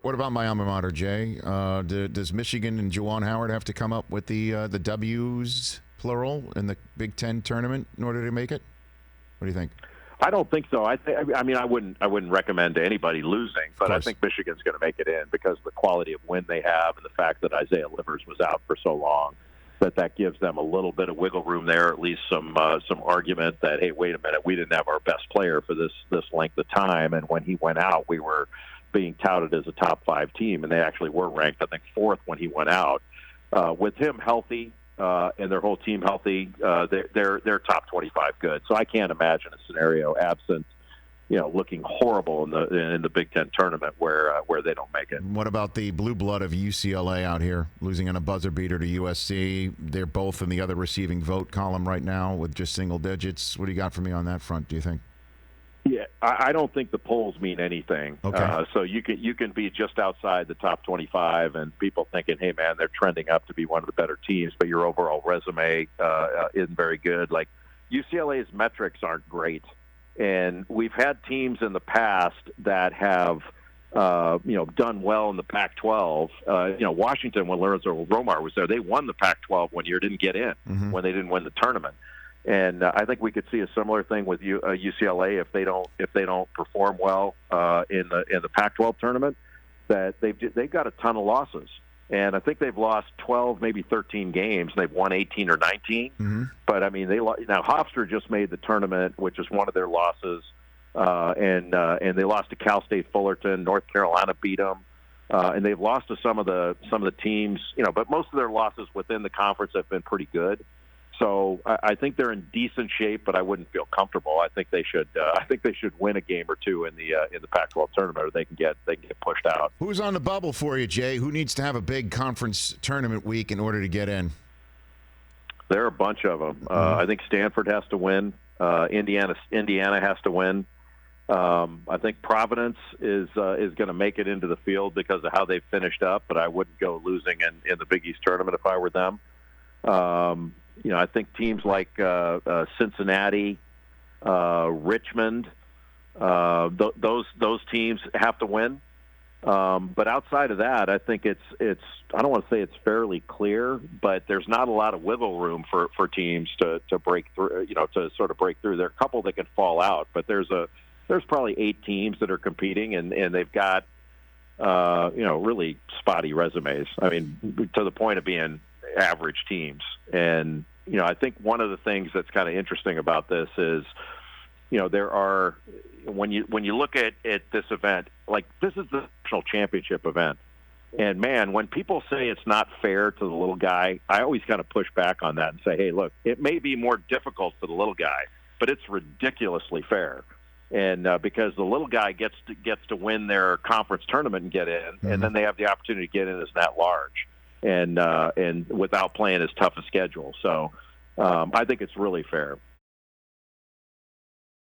What about my alma mater, Jay? Does Michigan and Juwan Howard have to come up with the W's, plural, in the Big Ten tournament in order to make it? What do you think? I don't think so. I mean, I wouldn't recommend to anybody losing, but I think Michigan's going to make it in because of the quality of win they have and the fact that Isaiah Livers was out for so long. That gives them a little bit of wiggle room there, at least some argument that, hey, wait a minute, we didn't have our best player for this length of time, and when he went out, we were being touted as a top 5 team, and they actually were ranked, I think, 4th when he went out. With him healthy and their whole team healthy, they're top 25 good. So I can't imagine a scenario absent, looking horrible in the Big Ten tournament where they don't make it. What about the blue blood of UCLA out here, losing on a buzzer beater to USC? They're both in the other receiving vote column right now with just single digits. What do you got for me on that front, do you think? Yeah, I don't think the polls mean anything. Okay. So you can be just outside the top 25, and people thinking, hey, man, they're trending up to be one of the better teams, but your overall resume isn't very good. Like, UCLA's metrics aren't great. And we've had teams in the past that have, done well in the Pac-12. Washington, when Lorenzo Romar was there, they won the Pac-12 one year, didn't get in when they didn't win the tournament. And I think we could see a similar thing with UCLA if they don't perform well in the Pac-12 tournament. That they've got a ton of losses. And I think they've lost 12, maybe 13 games, and they've won 18 or 19. Mm-hmm. But, I mean, now Hofstra just made the tournament, which is one of their losses, and they lost to Cal State Fullerton. North Carolina beat them. And they've lost to some of the teams, but most of their losses within the conference have been pretty good. So I think they're in decent shape, but I wouldn't feel comfortable. I think they should. I think they should win a game or two in the Pac-12 tournament, or they can get pushed out. Who's on the bubble for you, Jay? Who needs to have a big conference tournament week in order to get in? There are a bunch of them. I think Stanford has to win. Indiana has to win. I think Providence is going to make it into the field because of how they've finished up, but I wouldn't go losing in the Big East tournament if I were them. I think teams like Cincinnati, Richmond, those teams have to win. But outside of that, I think it's I don't want to say it's fairly clear, but there's not a lot of wiggle room for teams to break through. To sort of break through. There are a couple that can fall out, but there's probably 8 teams that are competing, and they've got really spotty resumes. I mean, to the point of being average teams. And I think one of the things that's kind of interesting about this is there are, when you look at this event, like, this is the national championship event, and man, when people say it's not fair to the little guy, I always kind of push back on that and say, hey, look, it may be more difficult for the little guy, but it's ridiculously fair. And because the little guy gets to win their conference tournament and get in, and then they have the opportunity to get in as that large, and without playing as tough a schedule. So I think it's really fair.